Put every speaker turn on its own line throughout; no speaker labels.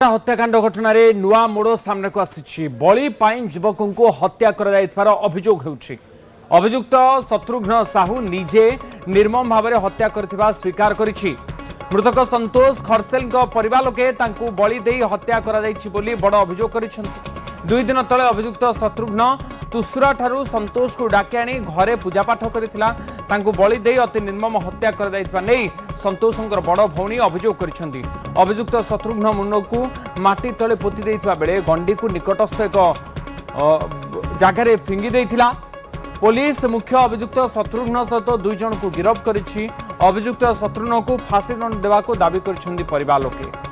हत्याकांड घटन नुआ मोड़ सामना को आसी बली युवक को हत्या अभियोग अभियुक्त शत्रुघ्न साहू निजे निर्मम भाव हत्या कर स्वीकार करिछि। मृतक संतोष खरसेल परिवार लोके बली दे हत्या बड़ अभियोग करिसेंति। 2 दिन तले अभियुक्त शत्रुघ्न तुसुरा ठारू संतोष को डाकी आनी घरे पूजापाठ करथिला बली दे अति निर्मम हत्या कर संतोष बड़ भौणी अभियोग करिसेंति। अभियुक्त शत्रुघ्न मुंड को माटी तले पोती देइथिबा बेले गंडी को निकटस्थ एक जगार फिंगी देइथिला। पुलिस मुख्य अभियुक्त शत्रुघ्न सहित 2 जन को गिरफ्त करिछि। अभियुक्त शत्रुघ्न को फांसी दंड देवाको दाबी करिसेंति परिवार लोके।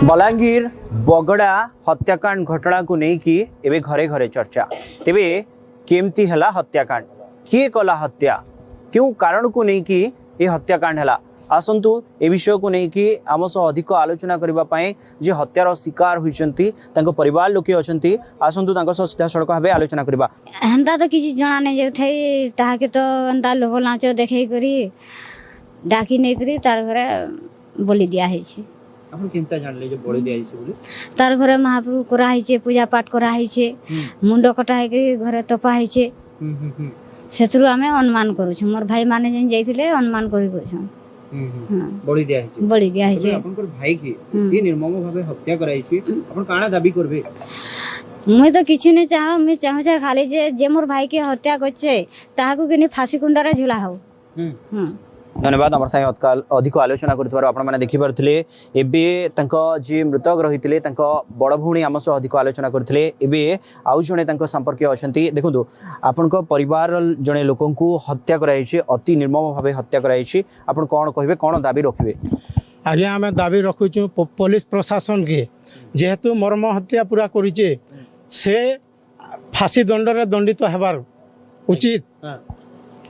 बलांगीर बगड़ा हत्याकांड घटना को लेकिन एवं घरे घरे चर्चा। तेबे केमती हला हत्याकांड, किए कला हत्या, क्यों कारण को लेकिन ये हत्याकांड हला, आसंतु ए विषय को लेकिन आम सह अधिक आलोचना करने जे हत्यार शिकार होइचंती तांको परिवार लोके अछंती। आसंतु तांको सह सीधा सड़क भाबे आलोचना करबा।
हंता तो किसी जना नहीं जे थई ताके तो हंता लोभ लांच देखै करी डाकी नै करी तार घरे बोली दिया है छी।
आपण केमता जानले जे बोली दिया छै बोली
तार घरे महाप्रभु करा है छै, पूजा पाठ करा है छै, मुंडो कटा है के घरे तपा है छै। सेतरु हमें अनुमान करू छ। मोर भाई माने जन जाइथिले अनुमान करी करू छ।
बली दिया है,
बली दिया है।
आपनकर भाई के ती निर्मम भाबे हत्या कराई छी, आपन काना दाबी करबे?
मुई तो किछि नै चाह, मैं चाहू छ खाली जे मोर भाई के हत्या करछे ताहाकू केनी फांसी कुंडारा झुला हो।
धन्यवाद। आम साथ अधिक आलोचना कर देखी पारे एवं जी मृतक रही बड़ भौणी आम सह अधिक आलोचना करते। आउ जड़े संपर्क अच्छा देखो आपण परिवार जड़े लोक हत्या कराई, अति निर्मम भाव हत्या कराई। आपण कौन कहे, कौन दाबी रखिए?
आज्ञा आम दाबी रखुचु पुलिस प्रशासन के जेहेतु मर्म हत्या पूरा करिचे से फांसी दंड दंडित होबार उचित।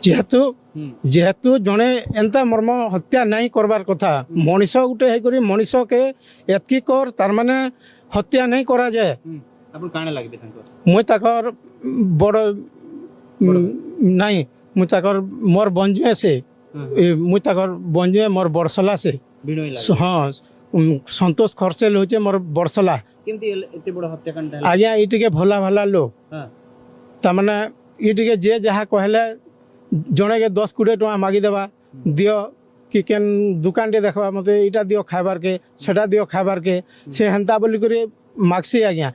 जेहेतु जेहेतु जड़े एंता मर्म हत्या नहीं करबार कथा, मनीष गुटे है मनीष के एतकी कर तार माने हत्या नहीं करा जाए।
आपन काने लागबे तांको?
मुई ताकर बड़ नहीं, मुई ताकर मोर बंजुए से, मुई ताकर बंजुए मोर बरसला से। हाँ, संतोष खरसेल होचे मोर बरसला।
केमती एते बड़ हत्याकांड?
आज्ञा ई टिके भला भला लोग, ता माने ई टिके जे जहा कहले जड़े के 10-20 टका मागिदेवा दियो कि केन दुकान टे देखवा मत इटा दियो खाबार के, सेटा दियो खाबार के, से हेन्ता बोली करे मागसी। आज्ञा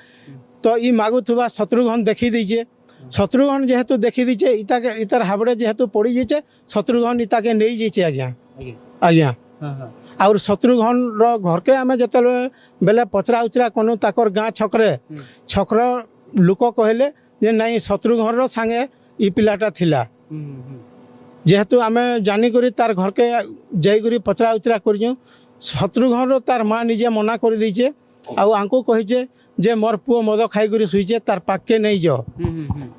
तो ई मागुथुबा शत्रुघ्न देखी दीचे। शत्रुघ्न जेहेतु देखी दीचे इतार हाबड़े जेहेतु पड़ी जाइए, शत्रुघ्न इता के नहीं जाइए। आज्ञा आज्ञा और शत्रुघ्न रो घर के आमे जते बेले पचरा उचरा कोनु ताकर गाँ छकर लोक कहले जे नहीं शत्रुघ्न रो संगे ई पिलाटा थिला। जेहेतु आमे जानी करी तार घर के जाई करी पचरा उचरा करियो, शत्रुघ्न तार माँ निजे मना कर दीचे आउ आंको कहिचे जे मोर पुओ मद खाई करी सुइचे तार पाके नहीं जाओ।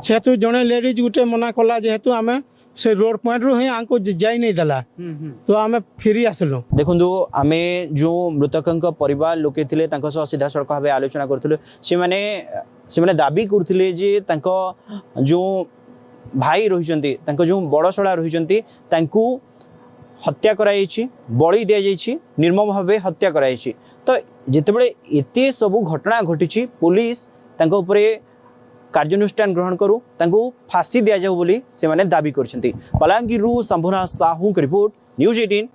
सेतु जने लेडीज गुटे मना कला, जेहेतु आमे से रोड पॉइंट रो ही आंको जाई नहीं दला, तो आमे फिरी आसलो।
देखंदु आमे जो मृतकंक परिवार लोके थिले तांको सह सीधा सड़क भाबे आलोचना करथिले। से माने दाबी करथिले जे तांको जो भाई रही जो बड़शला रही हत्या कराई, बली दि जाइए, निर्मम भाव हत्या कराई। तो जितेबले एते सबू घटना घटी पुलिस कार्यानुष्ठान ग्रहण करू फांसी दि जाऊ बोली से माने दाबी करछंती। बलांगीर शंभुनाथ साहू की रिपोर्ट, न्यूज 18।